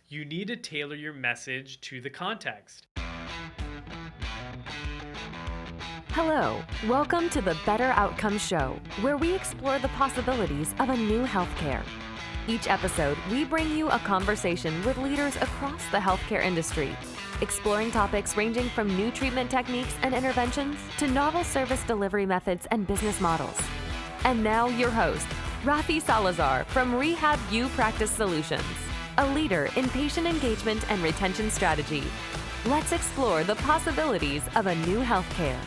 You need to tailor your message to the context. Hello, welcome to the Better Outcomes Show, where we explore the possibilities of a new healthcare. Each episode, we bring you a conversation with leaders across the healthcare industry, exploring topics ranging from new treatment techniques and interventions to novel service delivery methods and business models. And now, your host, Rafi Salazar from Rehab U Practice Solutions, a leader in patient engagement and retention strategy. Let's explore the possibilities of a new healthcare.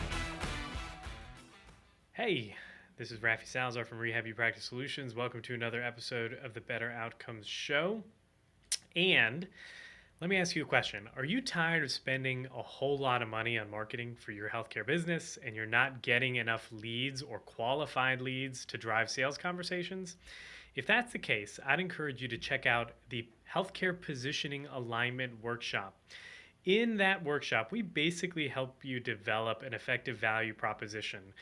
Hey, this is Rafi Salazar from Rehab U Practice Solutions. Welcome to another episode of the Better Outcomes Show. And let me ask you a question. Are you tired of spending a whole lot of money on marketing for your healthcare business and you're not getting enough leads or qualified leads to drive sales conversations? If that's the case, I'd encourage you to check out the Healthcare Positioning Alignment Workshop. In that workshop, we basically help you develop an effective value proposition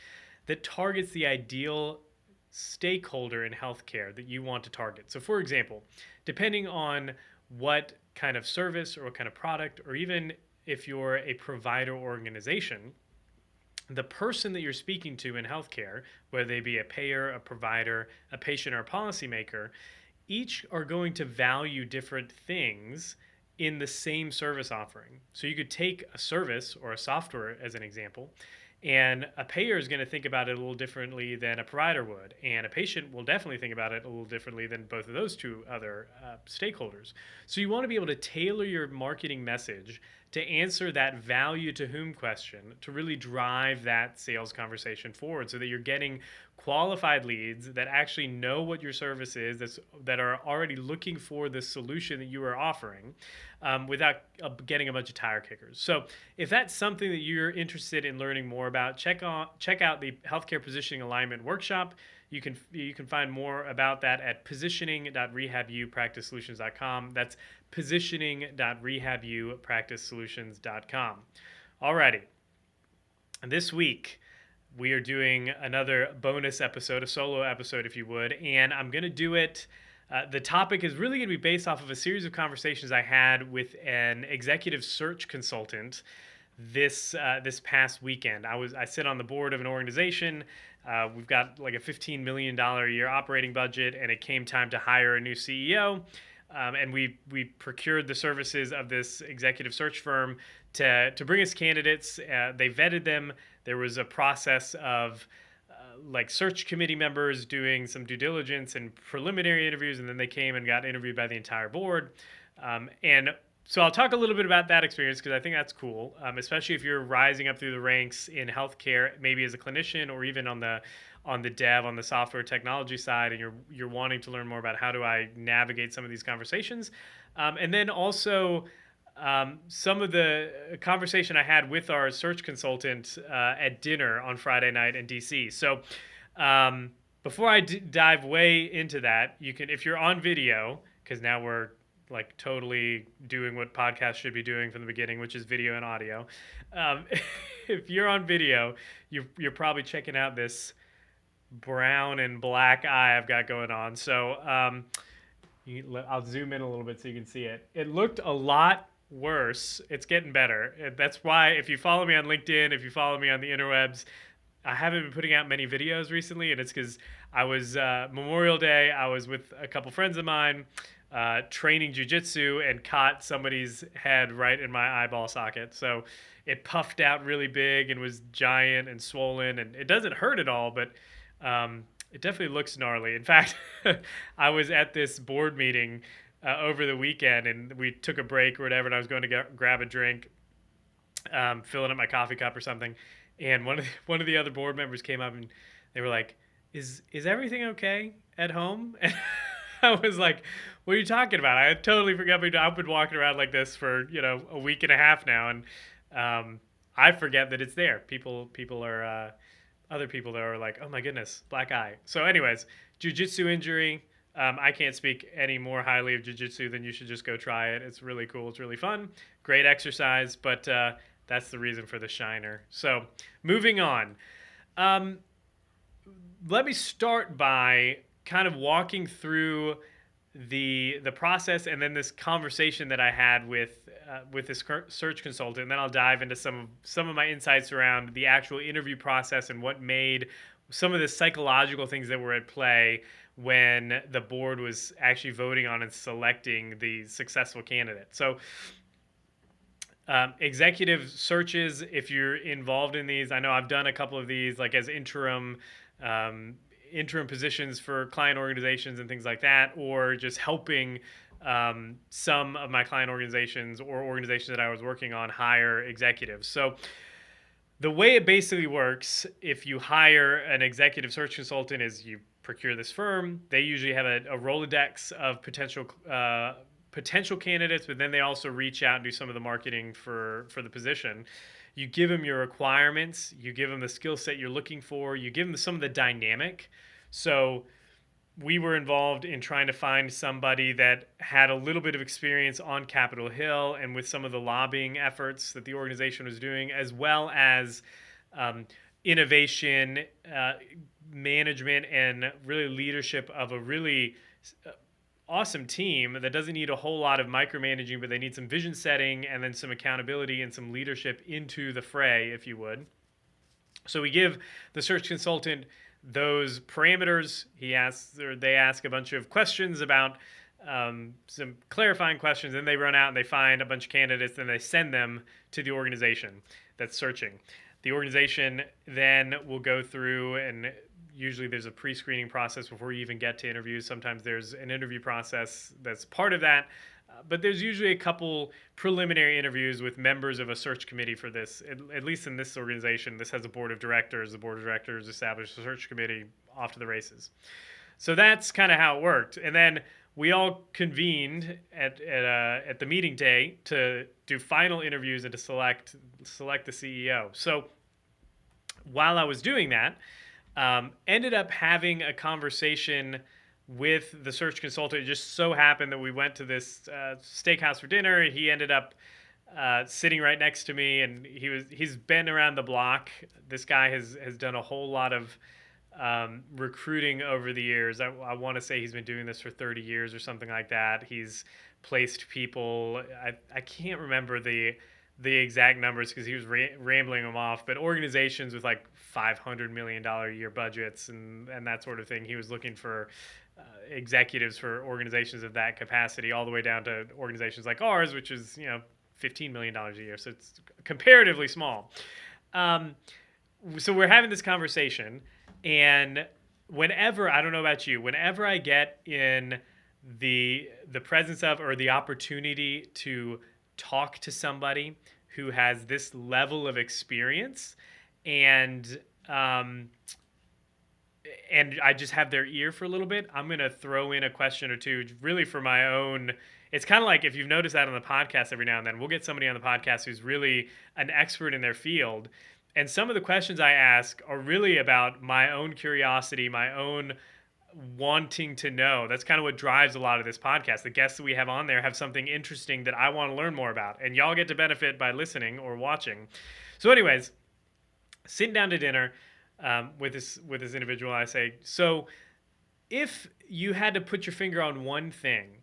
that targets the ideal stakeholder in healthcare that you want to target. So, for example, depending on what kind of service or what kind of product, or even if you're a provider organization, the person that you're speaking to in healthcare, whether they be a payer, a provider, a patient, or a policymaker, each are going to value different things in the same service offering. So you could take a service or a software as an example, and a payer is going to think about it a little differently than a provider would. And a patient will definitely think about it a little differently than both of those two other stakeholders. So you want to be able to tailor your marketing message to answer that value to whom question to really drive that sales conversation forward so that you're getting qualified leads that actually know what your service is, that are already looking for the solution that you are offering without getting a bunch of tire kickers. So if that's something that you're interested in learning more about, check out the Healthcare Positioning Alignment Workshop. You can find more about that at positioning.rehabupracticesolutions.com. That's positioning.rehabupracticesolutions.com. Alrighty. This week, we are doing another bonus episode, a solo episode, if you would, and I'm going to do it. The topic is really going to be based off of a series of conversations I had with an executive search consultant this past weekend. I sit on the board of an organization. We've got like a $15 million a year operating budget, and it came time to hire a new CEO. And we procured the services of this executive search firm to bring us candidates. They vetted them. There was a process of like search committee members doing some due diligence and preliminary interviews, and then they came and got interviewed by the entire board. And so I'll talk a little bit about that experience because I think that's cool, especially if you're rising up through the ranks in healthcare, maybe as a clinician or even on the software technology side, and you're wanting to learn more about how do I navigate some of these conversations, and then also some of the conversation I had with our search consultant at dinner on Friday night in DC. So before I dive way into that, you can, if you're on video, because now we're like totally doing what podcasts should be doing from the beginning, which is video and audio. If you're on video, you're probably checking out this brown and black eye I've got going on. So I'll zoom in a little bit so you can see it. It looked a lot worse. It's getting better. That's why if you follow me on LinkedIn, if you follow me on the interwebs, I haven't been putting out many videos recently, and it's because I was Memorial Day. I was with a couple friends of mine training jujitsu and caught somebody's head right in my eyeball socket. So it puffed out really big and was giant and swollen, and it doesn't hurt at all, but it definitely looks gnarly. In fact, I was at this board meeting over the weekend, and we took a break or whatever, and I was going to grab a drink, filling up my coffee cup or something, and one of the other board members came up and they were like, "Is everything okay at home?" And I was like, "What are you talking about? I totally forgot. I've been walking around like this for a week and a half now, and I forget that it's there. People are other people that are like, oh my goodness, black eye." So, anyways, jujitsu injury. I can't speak any more highly of jujitsu than you should just go try it. It's really cool. It's really fun. Great exercise, but that's the reason for the shiner. So, moving on. Let me start by kind of walking through the process, and then this conversation that I had with this search consultant. And then I'll dive into some of my insights around the actual interview process and what made some of the psychological things that were at play when the board was actually voting on and selecting the successful candidate. So executive searches, if you're involved in these, I know I've done a couple of these, like as um, interim positions for client organizations and things like that, or just helping some of my client organizations or organizations that I was working on hire executives. So the way it basically works, if you hire an executive search consultant, is you procure this firm. They usually have a Rolodex of potential candidates, but then they also reach out and do some of the marketing for the position. You give them your requirements, you give them the skill set you're looking for, you give them some of the dynamic. So we were involved in trying to find somebody that had a little bit of experience on Capitol Hill and with some of the lobbying efforts that the organization was doing, as well as innovation, management, and really leadership of a really awesome team that doesn't need a whole lot of micromanaging, but they need some vision setting and then some accountability and some leadership into the fray, if you would. So we give the search consultant those parameters. They ask a bunch of questions about some clarifying questions, and they run out and they find a bunch of candidates, and they send them to the organization that's searching. The organization then will go through, and usually there's a pre-screening process before you even get to interviews. Sometimes there's an interview process that's part of that. But there's usually a couple preliminary interviews with members of a search committee for this. At least in this organization, this has a board of directors. The board of directors established a search committee, off to the races. So that's kind of how it worked. And then we all convened at the meeting day to do final interviews and to select the CEO. So while I was doing that, ended up having a conversation with the search consultant. It just so happened that we went to this steakhouse for dinner. He ended up sitting right next to me, and he's been around the block. This guy has done a whole lot of recruiting over the years. I want to say he's been doing this for 30 years or something like that. He's placed people. I can't remember the exact numbers because he was rambling them off, but organizations with like $500 million a year budgets and that sort of thing. He was looking for executives for organizations of that capacity, all the way down to organizations like ours, which is $15 million a year. So it's comparatively small. So we're having this conversation, and I don't know about you, whenever I get in the presence of or the opportunity to talk to somebody who has this level of experience, and I just have their ear for a little bit, I'm going to throw in a question or two really for my own. It's kind of like if you've noticed that on the podcast every now and then, we'll get somebody on the podcast who's really an expert in their field. And some of the questions I ask are really about my own curiosity, my own wanting to know. That's kind of what drives a lot of this podcast. The guests that we have on there have something interesting that I want to learn more about, and y'all get to benefit by listening or watching. So anyways, sitting down to dinner with this individual, I say, so if you had to put your finger on one thing,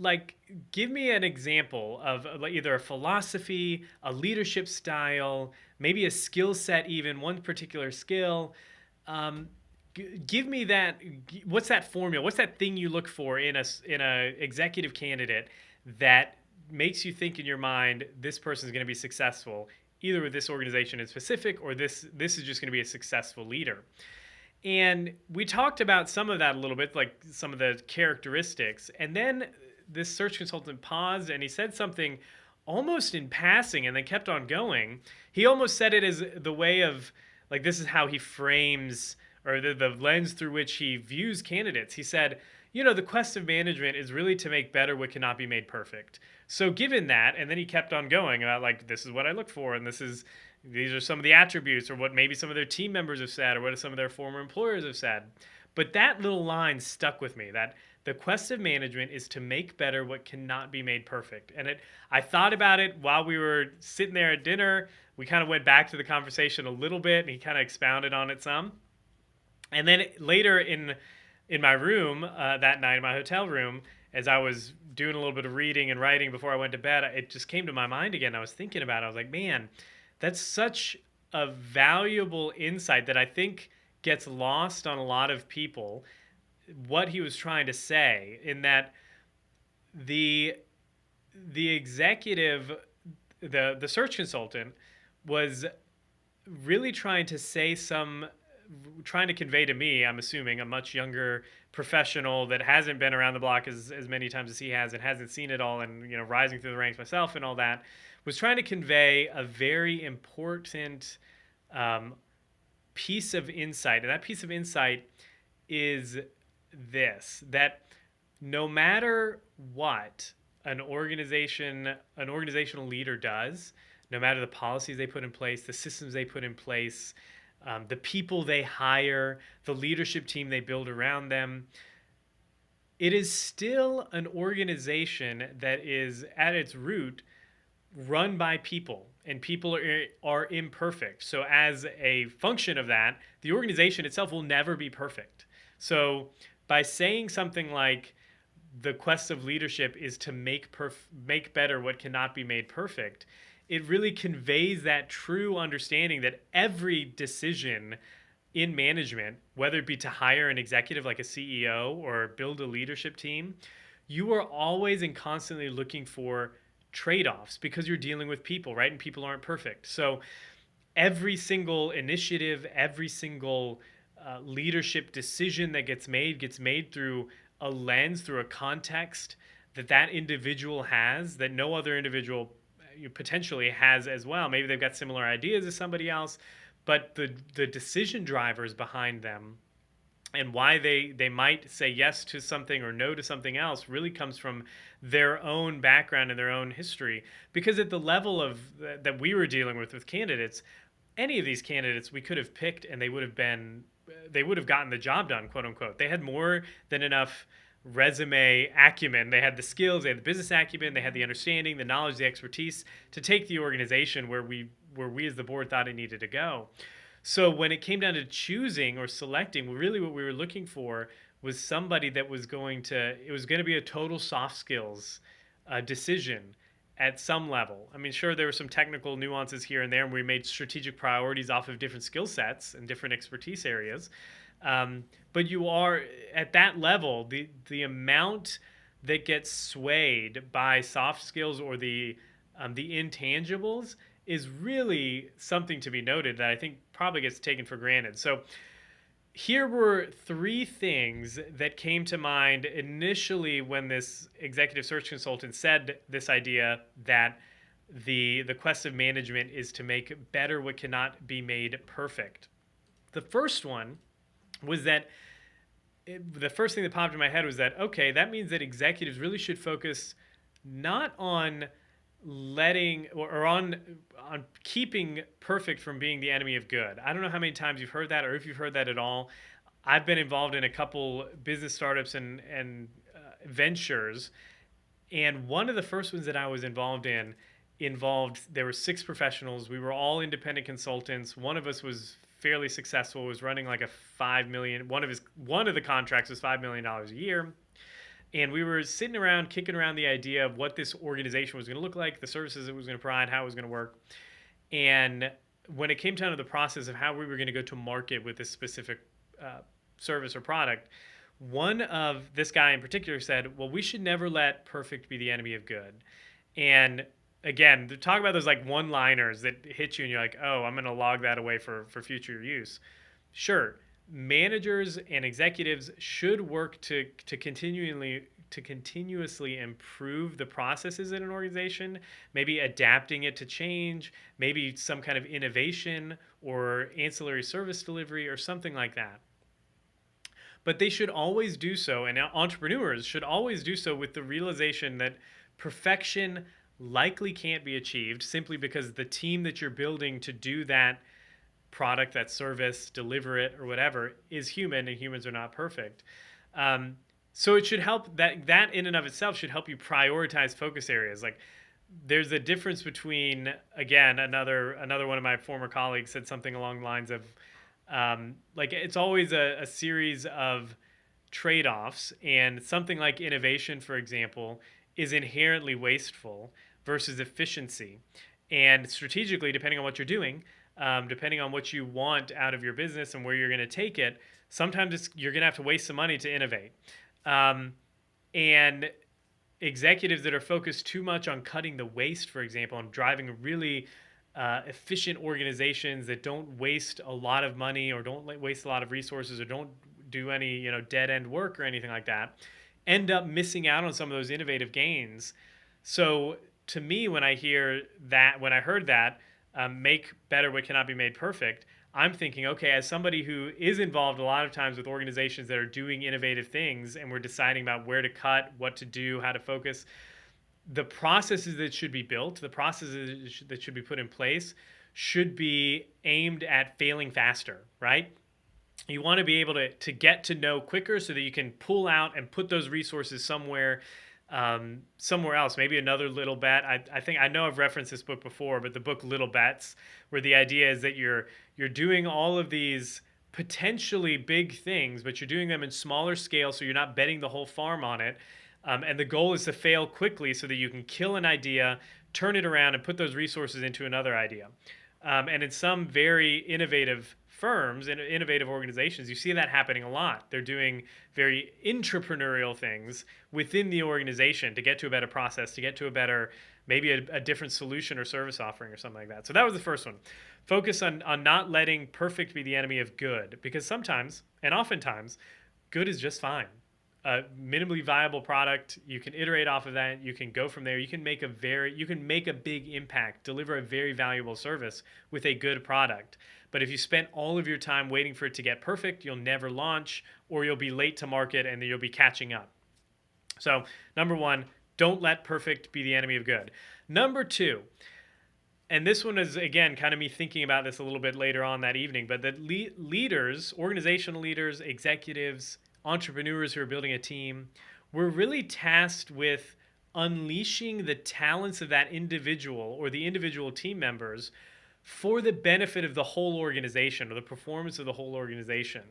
like, give me an example of either a philosophy, a leadership style, maybe a skill set, even one particular skill. Give me that. What's that formula? What's that thing you look for in a executive candidate that makes you think in your mind this person is going to be successful, either with this organization in specific, or this is just going to be a successful leader? And we talked about some of that a little bit, like some of the characteristics, and then this search consultant paused and he said something almost in passing and then kept on going. He almost said it as the way of, like, this is how he frames, or the lens through which he views candidates. He said, the quest of management is really to make better what cannot be made perfect. So given that, and then he kept on going about, like, this is what I look for, and these are some of the attributes, or what maybe some of their team members have said, or what some of their former employers have said. But that little line stuck with me, that the quest of management is to make better what cannot be made perfect. And I thought about it while we were sitting there at dinner. We kind of went back to the conversation a little bit, and he kind of expounded on it some. And then later in my room that night, in my hotel room, as I was doing a little bit of reading and writing before I went to bed, it just came to my mind again. I was thinking about it. I was like, man, that's such a valuable insight that I think gets lost on a lot of people. What he was trying to say in that the the executive, the search consultant, was really trying to say some trying to convey to me, I'm assuming, a much younger professional that hasn't been around the block as many times as he has and hasn't seen it all, and rising through the ranks myself and all that, was trying to convey a very important um, piece of insight. And that piece of insight is this: that no matter what an organizational leader does, no matter the policies they put in place, the systems they put in place, the people they hire, the leadership team they build around them, it is still an organization that is at its root run by people, and people are imperfect. So as a function of that, the organization itself will never be perfect. So by saying something like the quest of leadership is to make better what cannot be made perfect, it really conveys that true understanding that every decision in management, whether it be to hire an executive like a CEO or build a leadership team, you are always and constantly looking for trade-offs because you're dealing with people, right? And people aren't perfect. So every single initiative, every single leadership decision that gets made through a lens, through a context that individual has, that no other individual potentially has as well. Maybe they've got similar ideas as somebody else, but the decision drivers behind them and why they might say yes to something or no to something else really comes from their own background and their own history. Because at the level of that we were dealing with candidates, any of these candidates we could have picked and they would have gotten the job done, quote unquote. They had more than enough resume acumen. They had the skills, they had the business acumen, they had the understanding, the knowledge, the expertise to take the organization where we as the board thought it needed to go. So when it came down to choosing or selecting, really what we were looking for was somebody that was it was going to be a total soft skills decision at some level. I mean, sure, there were some technical nuances here and there, and we made strategic priorities off of different skill sets and different expertise areas. But you are at that level, the amount that gets swayed by soft skills or the intangibles is really something to be noted that I think probably gets taken for granted. So here were three things that came to mind initially when this executive search consultant said this idea that the quest of management is to make better what cannot be made perfect. The first one was that the first thing that popped in my head was that, okay, that means that executives really should focus not on letting or on keeping perfect from being the enemy of good. I don't know how many times you've heard that or if you've heard that at all. I've been involved in a couple business startups and ventures, and one of the first ones that I was involved in involved there were 6 professionals. We were all independent consultants. One of us was fairly successful, was running like a 5 million. One of the contracts was $5 million a year. And we were sitting around, kicking around the idea of what this organization was going to look like, the services it was going to provide, how it was going to work. And when it came down to the process of how we were going to go to market with this specific service or product, one of this guy in particular said, well, we should never let perfect be the enemy of good. And again, talk about those like one-liners that hit you and you're like, oh, I'm going to log that away for future use. Sure, managers and executives should work to continuously improve the processes in an organization, maybe adapting it to change, maybe some kind of innovation or ancillary service delivery or something like that. But they should always do so, and entrepreneurs should always do so with the realization that perfection likely can't be achieved simply because the team that you're building to do that product, that service, deliver it, or whatever, is human, and humans are not perfect. So it should help that in and of itself should help you prioritize focus areas. Like there's a difference between, again, another one of my former colleagues said something along the lines of like it's always a series of trade-offs, and something like innovation, for example, is inherently wasteful versus efficiency. And strategically, depending on what you're doing, depending on what you want out of your business and where you're going to take it, sometimes you're going to have to waste some money to innovate. Um, and executives that are focused too much on cutting the waste, for example, and driving really efficient organizations that don't waste a lot of money or don't waste a lot of resources or don't do any dead end work or anything like that, end up missing out on some of those innovative gains. So to me, when I heard that, make better what cannot be made perfect, I'm thinking, okay, as somebody who is involved a lot of times with organizations that are doing innovative things and we're deciding about where to cut, what to do, how to focus, the processes that should be built, the processes that should be put in place should be aimed at failing faster, right? You want to be able to get to know quicker so that you can pull out and put those resources somewhere else, maybe another little bet. I think I know I've referenced this book before, but the book Little Bets, where the idea is that you're doing all of these potentially big things, but you're doing them in smaller scale, so you're not betting the whole farm on it. And the goal is to fail quickly so that you can kill an idea, turn it around, and put those resources into another idea. And in some very innovative firms and innovative organizations, you see that happening a lot. They're doing very entrepreneurial things within the organization to get to a better process, to get to a better, maybe a different solution or service offering or something like that. So that was the first one. Focus on not letting perfect be the enemy of good, because sometimes, and oftentimes, good is just fine. A minimally viable product, you can iterate off of that, you can go from there, you can make a big impact, deliver a very valuable service with a good product. But if you spend all of your time waiting for it to get perfect, you'll never launch, or you'll be late to market and then you'll be catching up. So number one, don't let perfect be the enemy of good. Number two, and this one is, again, kind of me thinking about this a little bit later on that evening, but that leaders, organizational leaders, executives, entrepreneurs who are building a team, we're really tasked with unleashing the talents of that individual or the individual team members for the benefit of the whole organization or the performance of the whole organization.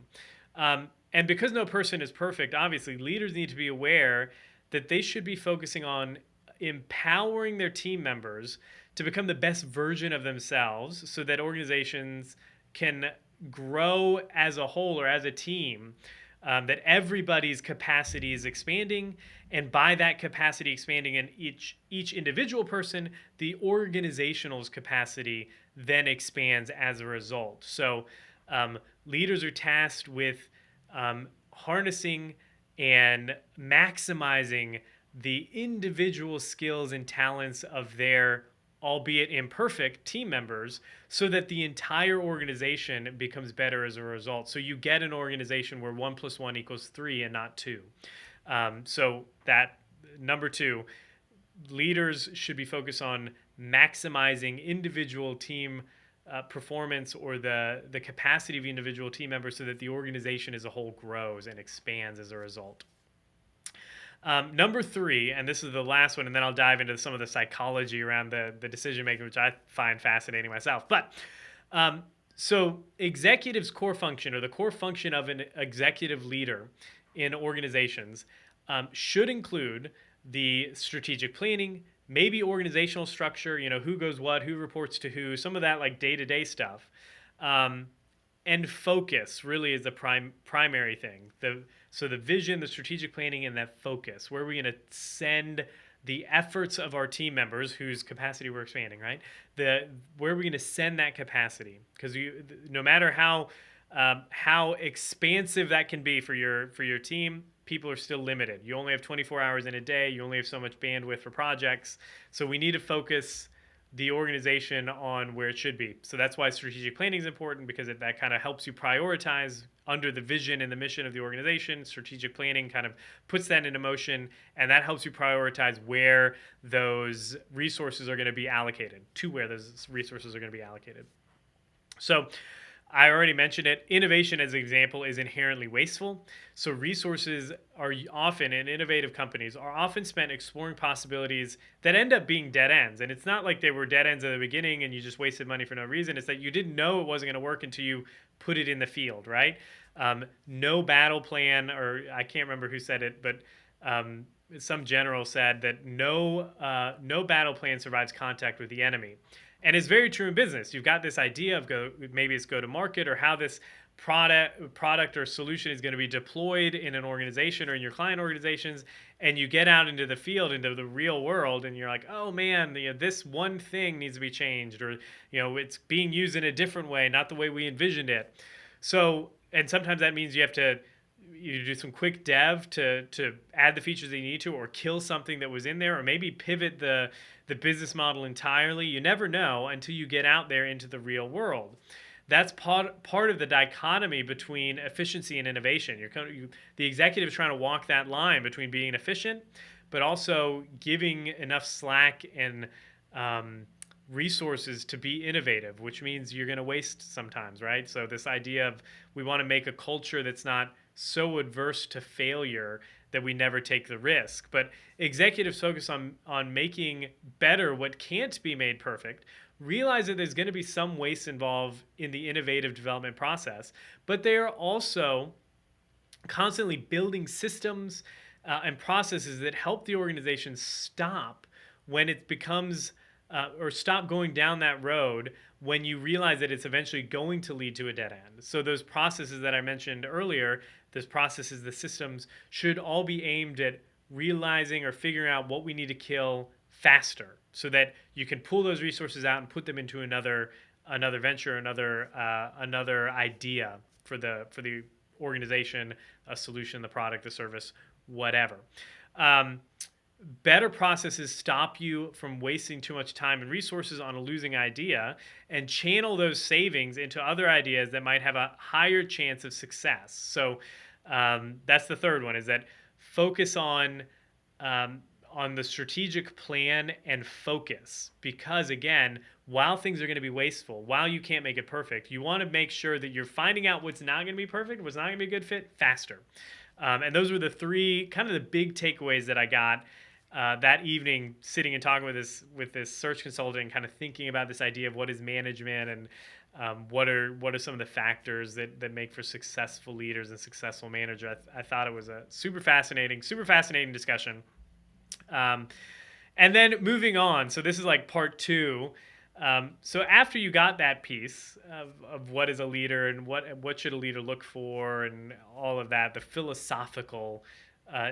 And because no person is perfect, obviously, leaders need to be aware that they should be focusing on empowering their team members to become the best version of themselves so that organizations can grow as a whole or as a team, that everybody's capacity is expanding, and by that capacity expanding in each individual person, the organizational's capacity then expands as a result. So leaders are tasked with harnessing and maximizing the individual skills and talents of their, albeit imperfect, team members, so that the entire organization becomes better as a result. So you get an organization where 1 + 1 = 3 and not 2. So that number two, leaders should be focused on maximizing individual team performance or the capacity of individual team members so that the organization as a whole grows and expands as a result. Number three, and this is the last one, and then I'll dive into some of the psychology around the decision making, which I find fascinating myself. But so executive's core function, or the core function of an executive leader in organizations, should include the strategic planning, maybe organizational structure, who goes what, who reports to who, some of that like day-to-day stuff. And focus really is the primary thing. So the vision, the strategic planning, and that focus. Where are we going to send the efforts of our team members whose capacity we're expanding, right? Where are we going to send that capacity? Because no matter how expansive that can be for your team, people are still limited. You only have 24 hours in a day. You only have so much bandwidth for projects. So we need to focus the organization on where it should be. So that's why strategic planning is important, because that kind of helps you prioritize under the vision and the mission of the organization. Strategic planning kind of puts that into motion, and that helps you prioritize where those resources are going to be allocated, to where those resources are going to be allocated. So I already mentioned it. Innovation, as an example, is inherently wasteful. So resources are often, in innovative companies, are often spent exploring possibilities that end up being dead ends. And it's not like they were dead ends at the beginning and you just wasted money for no reason. It's that you didn't know it wasn't going to work until you put it in the field, right? No battle plan, or I can't remember who said it, but some general said that no battle plan survives contact with the enemy. And it's very true in business. You've got this idea of maybe it's go to market, or how this product or solution is going to be deployed in an organization or in your client organizations, and you get out into the field, into the real world, and you're like, oh man, this one thing needs to be changed, or it's being used in a different way, not the way we envisioned it. So, and sometimes that means you have to you do some quick dev to add the features that you need to, or kill something that was in there, or maybe pivot the business model entirely. You never know until you get out there into the real world. That's part of the dichotomy between efficiency and innovation. The executive is trying to walk that line between being efficient, but also giving enough slack and resources to be innovative, which means you're going to waste sometimes, right? So this idea of, we want to make a culture that's not so adverse to failure that we never take the risk. But executives focus on making better what can't be made perfect, realize that there's going to be some waste involved in the innovative development process, but they are also constantly building systems and processes that help the organization stop when it becomes or stop going down that road when you realize that it's eventually going to lead to a dead end. So those processes that I mentioned earlier, those processes, the systems, should all be aimed at realizing or figuring out what we need to kill faster, so that you can pull those resources out and put them into another venture, another idea for the organization, a solution, the product, the service, whatever. Better processes stop you from wasting too much time and resources on a losing idea, and channel those savings into other ideas that might have a higher chance of success. So that's the third one, is that focus on the strategic plan and focus. Because again, while things are going to be wasteful, while you can't make it perfect, you want to make sure that you're finding out what's not going to be perfect, what's not going to be a good fit faster. And those were the three kind of the big takeaways that I got that evening, sitting and talking with this search consultant, kind of thinking about this idea of what is management, and what are some of the factors that make for successful leaders and successful managers. I thought it was a super fascinating discussion. And then moving on, so this is like part two. So after you got that piece of what is a leader, and what should a leader look for, and all of that, the philosophical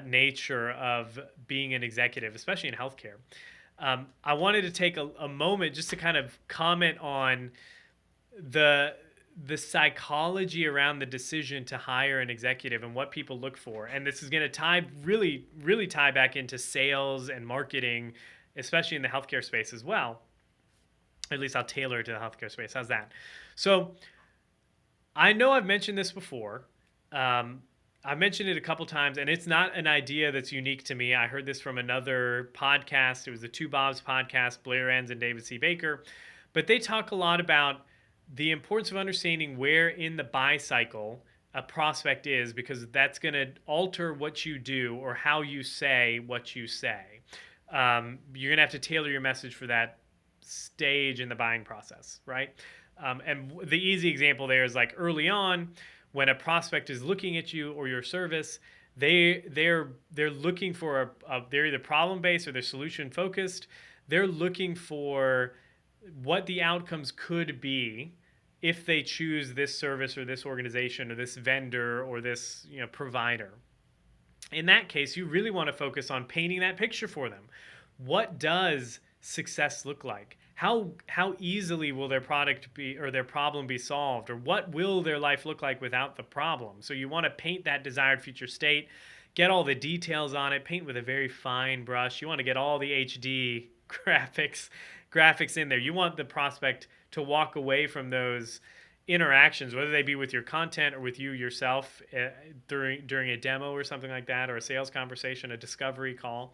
nature of being an executive, especially in healthcare, I wanted to take a moment just to kind of comment on the psychology around the decision to hire an executive and what people look for. And this is going to really tie back into sales and marketing, especially in the healthcare space as well. At least I'll tailor it to the healthcare space. How's that? So I know I've mentioned this before. I've mentioned it a couple times, and it's not an idea that's unique to me. I heard this from another podcast. It was the Two Bobs podcast, Blair Enns and David C. Baker. But they talk a lot about the importance of understanding where in the buy cycle a prospect is, because that's going to alter what you do or how you say what you say. You're going to have to tailor your message for that stage in the buying process, right? And the easy example there is like early on, when a prospect is looking at you or your service, they're looking for they're either problem based or they're solution focused. They're looking for what the outcomes could be if they choose this service or this organization or this vendor or this provider. In that case, you really want to focus on painting that picture for them. What does success look like? How easily will their product be, or their problem be solved, or what will their life look like without the problem? So you want to paint that desired future state, get all the details on it, paint with a very fine brush. You want to get all the HD graphics in there. You want the prospect to walk away from those interactions, whether they be with your content or with you yourself during a demo or something like that, or a sales conversation, a discovery call,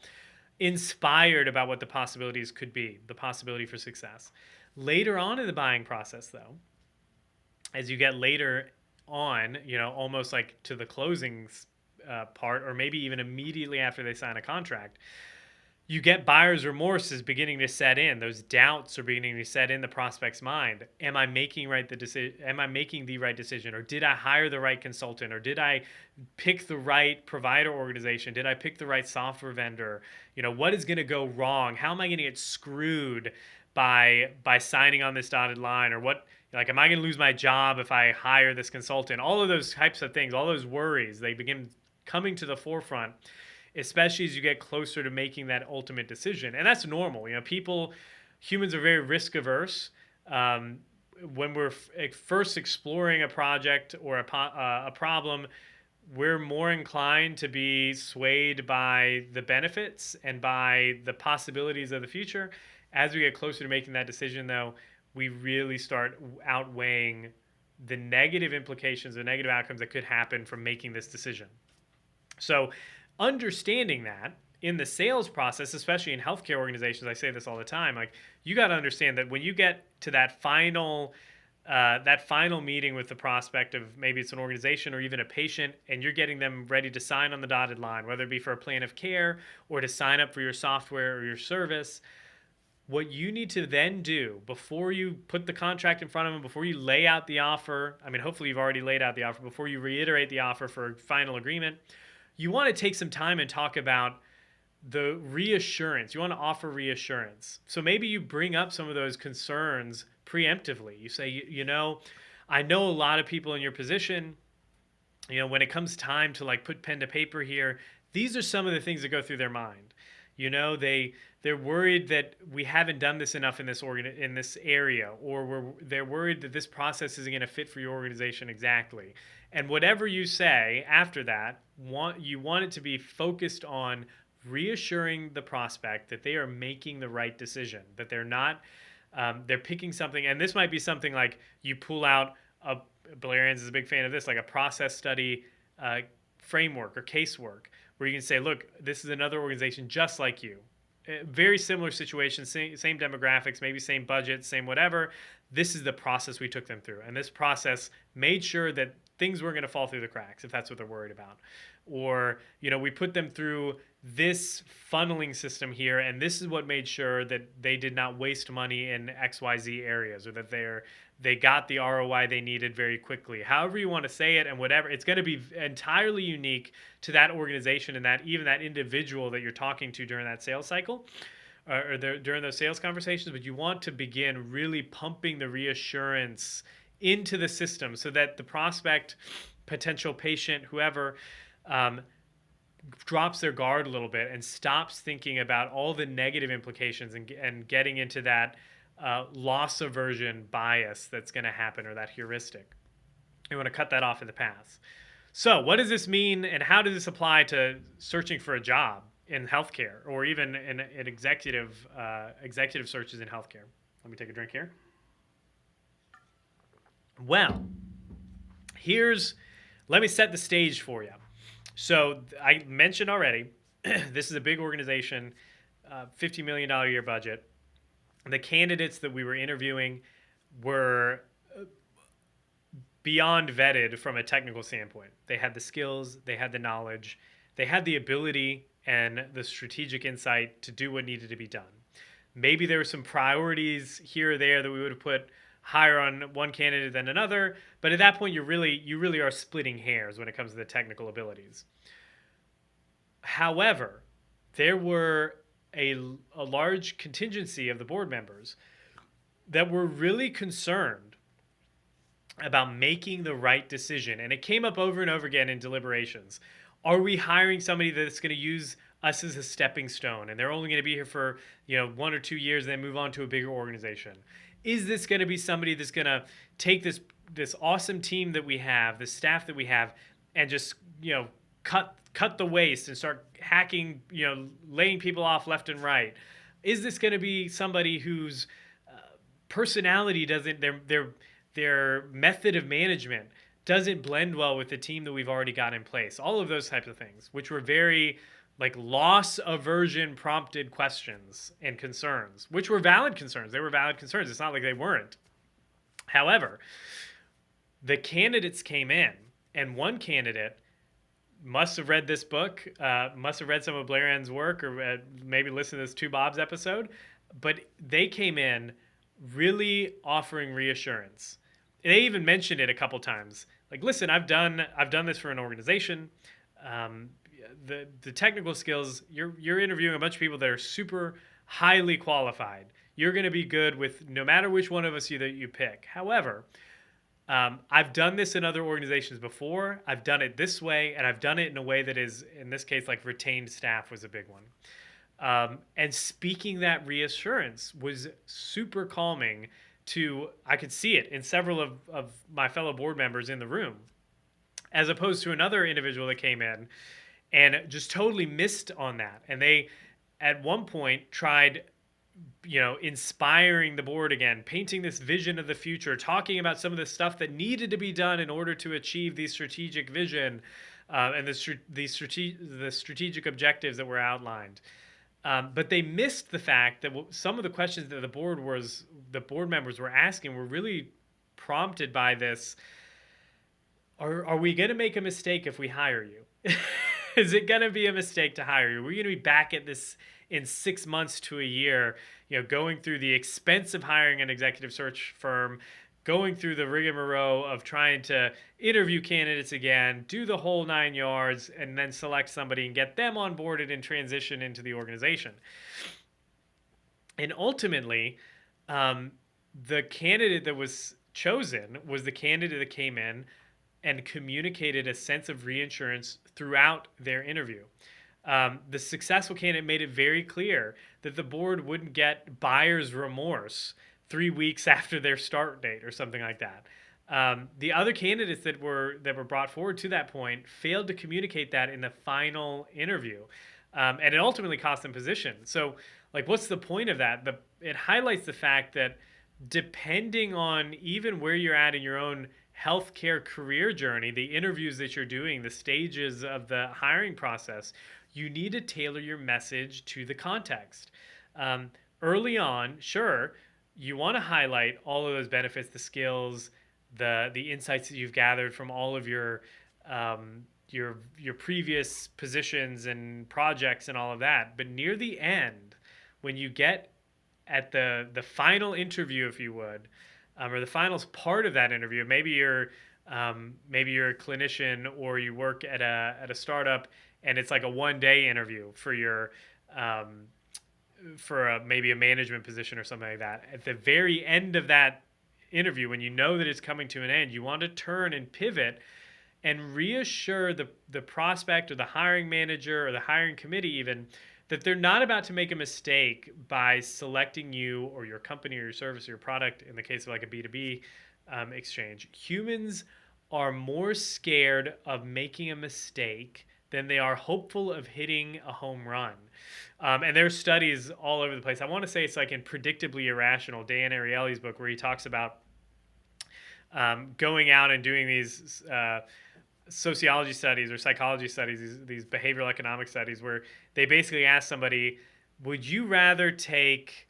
inspired about what the possibilities could be, the possibility for success. Later on in the buying process, though, as you get later on, almost like to the closing part, or maybe even immediately after they sign a contract, you get buyer's remorse is beginning to set in. Those doubts are beginning to set in the prospect's mind. Am I making right the decision? Am I making the right decision? Or did I hire the right consultant? Or did I pick the right provider organization? Did I pick the right software vendor? What is going to go wrong? How am I going to get screwed by signing on this dotted line? Or what, like, am I going to lose my job if I hire this consultant? All of those types of things, all those worries, they begin coming to the forefront, especially as you get closer to making that ultimate decision. And that's normal. Humans are very risk averse. When we're first exploring a project or a problem, we're more inclined to be swayed by the benefits and by the possibilities of the future. As we get closer to making that decision, though, we really start outweighing the negative implications, the negative outcomes that could happen from making this decision. So, understanding that in the sales process, especially in healthcare organizations, I say this all the time. Like, you got to understand that when you get to that final meeting with the prospect of, maybe it's an organization or even a patient, and you're getting them ready to sign on the dotted line, whether it be for a plan of care or to sign up for your software or your service. What you need to then do before you put the contract in front of them, before you lay out the offer, I mean, hopefully you've already laid out the offer, before you reiterate the offer for final agreement, you want to take some time and talk about the reassurance. You want to offer reassurance. So maybe you bring up some of those concerns preemptively. You say, I know a lot of people in your position, when it comes time to like put pen to paper here, these are some of the things that go through their mind. They're worried that we haven't done this enough in this area, or they're worried that this process isn't going to fit for your organization exactly. And whatever you say after that, you want it to be focused on reassuring the prospect that they are making the right decision, that they're not, they're picking something. And this might be something like you pull out Blair Ann's is a big fan of this, like a process study framework or casework, where you can say, look, this is another organization just like you. Very similar situation, same demographics, maybe same budget, same whatever. This is the process we took them through. And this process made sure that things weren't going to fall through the cracks, if that's what they're worried about. Or, we put them through this funneling system here, and this is what made sure that they did not waste money in XYZ areas, or that they got the ROI they needed very quickly. However you want to say it, and whatever, it's going to be entirely unique to that organization and even that individual that you're talking to during that sales cycle, or during those sales conversations. But you want to begin really pumping the reassurance into the system so that the prospect, potential patient, whoever, drops their guard a little bit and stops thinking about all the negative implications and getting into that loss aversion bias that's going to happen, or that heuristic. You want to cut that off in the pass. So what does this mean, and how does this apply to searching for a job in healthcare, or even in executive searches in healthcare? Let me take a drink here. Well, let me set the stage for you. So I mentioned already, this is a big organization, $50 million a year budget. The candidates that we were interviewing were beyond vetted from a technical standpoint. They had the skills, they had the knowledge, they had the ability and the strategic insight to do what needed to be done. Maybe there were some priorities here or there that we would have put higher on one candidate than another, but at that point you really are splitting hairs when it comes to the technical abilities. However, there were a large contingency of the board members that were really concerned about making the right decision, and it came up over and over again in deliberations. Are we hiring somebody that's going to use us as a stepping stone, and they're only going to be here for 1 or 2 years and then move on to a bigger organization? Is this going to be somebody that's going to take this awesome team that we have, the staff that we have, and just cut the waste and start hacking, laying people off left and right? Is this going to be somebody whose personality doesn't, their method of management doesn't blend well with the team that we've already got in place? All of those types of things, which were very loss aversion prompted questions and concerns, which were valid concerns. They were valid concerns. It's not like they weren't. However, The candidates came in, and one candidate must have read this book, must have read some of Blair Ann's work, or maybe listened to this Two Bobs episode. But they came in really offering reassurance. They even mentioned it a couple times. Like, listen, I've done this for an organization. Um, the technical skills, you're interviewing a bunch of people that are super highly qualified. You're going to be good with no matter which one of us you pick. However, I've done this in other organizations before. I've done it this way, and I've done it in a way that is, in this case, like retained staff was a big one. And speaking that reassurance was super calming to, I could see it in several of my fellow board members in the room, as opposed to another individual that came in and just totally missed on that. And they, at one point, tried inspiring the board again, painting this vision of the future, talking about some of the stuff that needed to be done in order to achieve the strategic vision and the strategic objectives that were outlined. But they missed the fact that some of the questions that the board members were asking were really prompted by this. Are we going to make a mistake if we hire you? Is it going to be a mistake to hire you? Are we going to be back at this in 6 months to a year, going through the expense of hiring an executive search firm, going through the rigmarole of trying to interview candidates again, do the whole 9 yards, and then select somebody and get them onboarded and transition into the organization? And ultimately, the candidate that was chosen was the candidate that came in and communicated a sense of reassurance throughout their interview. The successful candidate made it very clear that the board wouldn't get buyer's remorse 3 weeks after their start date or something like that. The other candidates that were brought forward to that point failed to communicate that in the final interview, and it ultimately cost them position. So, like, what's the point of that? It highlights the fact that depending on even where you're at in your own healthcare career journey, the interviews that you're doing, the stages of the hiring process, you need to tailor your message to the context. Early on, sure, you want to highlight all of those benefits, the skills, the insights that you've gathered from all of your previous positions and projects and all of that. But near the end, when you get at the final interview, if you would, or the final part of that interview, maybe you're a clinician or you work at a startup, and it's like a 1-day interview for your maybe a management position or something like that. At the very end of that interview, when you know that it's coming to an end, you want to turn and pivot and reassure the prospect or the hiring manager or the hiring committee even that they're not about to make a mistake by selecting you or your company or your service or your product in the case of like a B2B exchange. Humans are more scared of making a mistake than they are hopeful of hitting a home run. And there's studies all over the place. I want to say it's like in Predictably Irrational, Dan Ariely's book, where he talks about going out and doing these sociology studies or psychology studies, these behavioral economic studies, where they basically ask somebody, would you rather take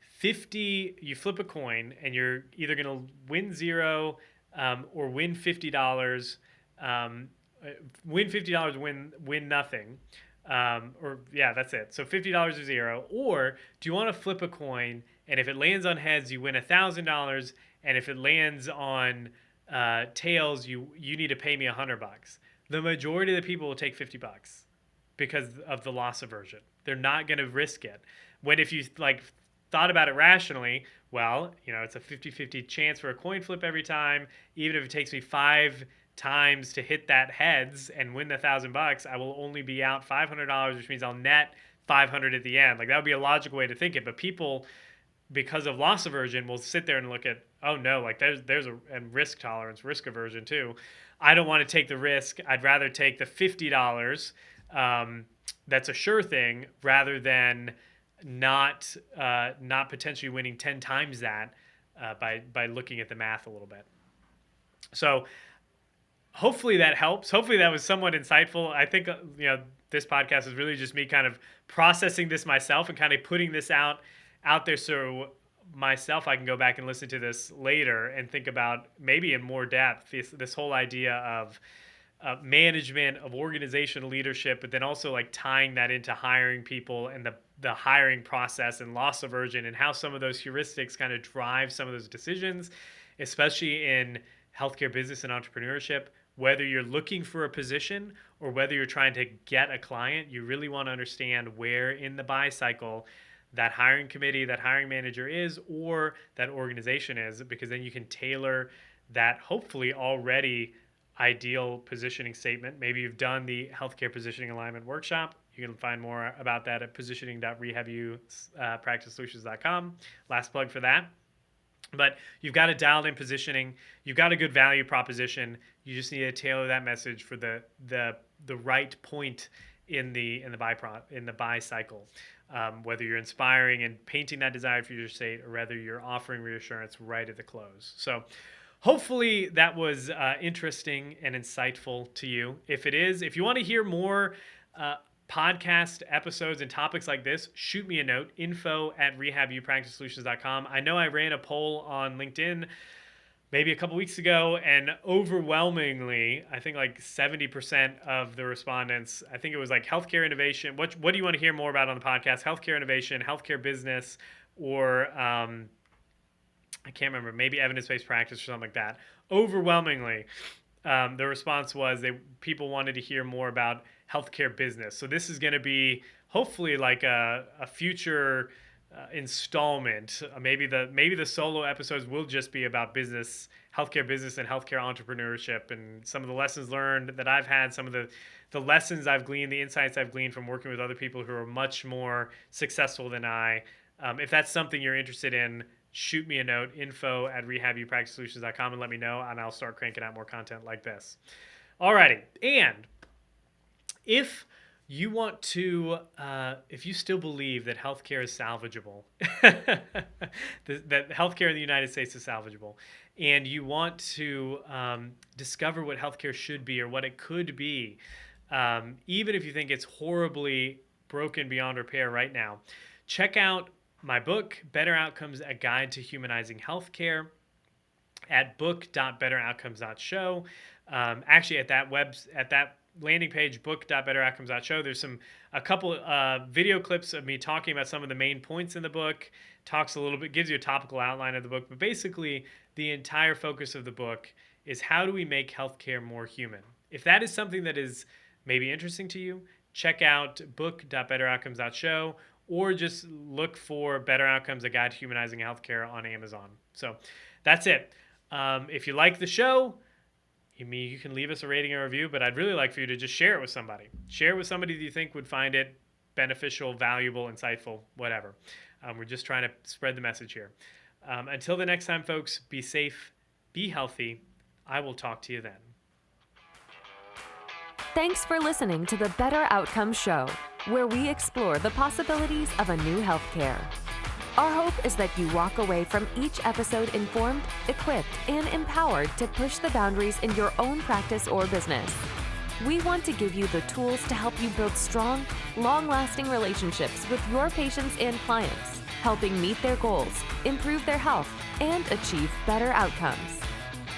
50, you flip a coin and you're either going to win zero or win $50, win $50, win nothing. That's it. So $50 or zero. Or do you want to flip a coin, and if it lands on heads, you win $1,000, and if it lands on tails, you need to pay me $100. The majority of the people will take $50 because of the loss aversion. They're not going to risk it. When if you thought about it rationally, well, it's a 50-50 chance for a coin flip every time. Even if it takes me 5 times to hit that heads and win the $1,000, I will only be out $500, which means I'll net $500 at the end. Like, that would be a logical way to think it. But people, because of loss aversion, will sit there and look at, oh no, like there's and risk tolerance, risk aversion too. I don't want to take the risk. I'd rather take the $50. That's a sure thing, rather than not potentially winning 10 times that by looking at the math a little bit. So hopefully that helps. Hopefully that was somewhat insightful. I think this podcast is really just me kind of processing this myself and kind of putting this out there so myself, I can go back and listen to this later and think about maybe in more depth this whole idea of management, of organizational leadership, but then also like tying that into hiring people and the hiring process and loss aversion, and how some of those heuristics kind of drive some of those decisions, especially in healthcare business and entrepreneurship. Whether you're looking for a position or whether you're trying to get a client, you really want to understand where in the buy cycle that hiring committee, that hiring manager is, or that organization is, because then you can tailor that hopefully already ideal positioning statement. Maybe you've done the healthcare positioning alignment workshop. You can find more about that at positioning.rehabupracticesolutions.com. Last plug for that. But you've got a dialed in positioning. You've got a good value proposition. You just need to tailor that message for the right point in the buy cycle. Whether you're inspiring and painting that desired future state, or whether you're offering reassurance right at the close. So hopefully that was interesting and insightful to you. If it is, if you want to hear more podcast episodes and topics like this, shoot me a note, info@rehabupracticesolutions.com. I know I ran a poll on LinkedIn maybe a couple weeks ago, and overwhelmingly, I think like 70% of the respondents, I think it was like healthcare innovation. What do you want to hear more about on the podcast? Healthcare innovation, healthcare business, or I can't remember, maybe evidence-based practice or something like that. Overwhelmingly, the response was people wanted to hear more about healthcare business. So this is going to be hopefully like a future installment. Maybe the solo episodes will just be about business, healthcare business, and healthcare entrepreneurship, and some of the lessons learned that I've had, some of the lessons I've gleaned, the insights I've gleaned from working with other people who are much more successful than I. If that's something you're interested in, shoot me a note, info@rehabupracticesolutions.com, and let me know, and I'll start cranking out more content like this. Alrighty, and if you want to, if you still believe that healthcare is salvageable, that healthcare in the United States is salvageable, and you want to discover what healthcare should be or what it could be, even if you think it's horribly broken beyond repair right now, check out my book, Better Outcomes: A Guide to Humanizing Healthcare, at book.betteroutcomes.show. Actually, at that landing page, book.betteroutcomes.show, there's a couple video clips of me talking about some of the main points in the book. Talks a little bit, gives you a topical outline of the book, but basically the entire focus of the book is how do we make healthcare more human. If that is something that is maybe interesting to you, check out book.betteroutcomes.show, or just look for Better Outcomes: A Guide to Humanizing Healthcare on Amazon. So that's it. If you like the show, you can leave us a rating or review, but I'd really like for you to just share it with somebody. Share it with somebody that you think would find it beneficial, valuable, insightful, whatever. We're just trying to spread the message here. Until the next time, folks, be safe, be healthy. I will talk to you then. Thanks for listening to the Better Outcomes Show, where we explore the possibilities of a new healthcare. Our hope is that you walk away from each episode informed, equipped, and empowered to push the boundaries in your own practice or business. We want to give you the tools to help you build strong, long-lasting relationships with your patients and clients, helping meet their goals, improve their health, and achieve better outcomes.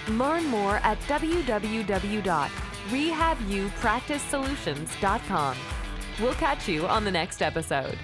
Learn more at www.rehabupracticesolutions.com. We'll catch you on the next episode.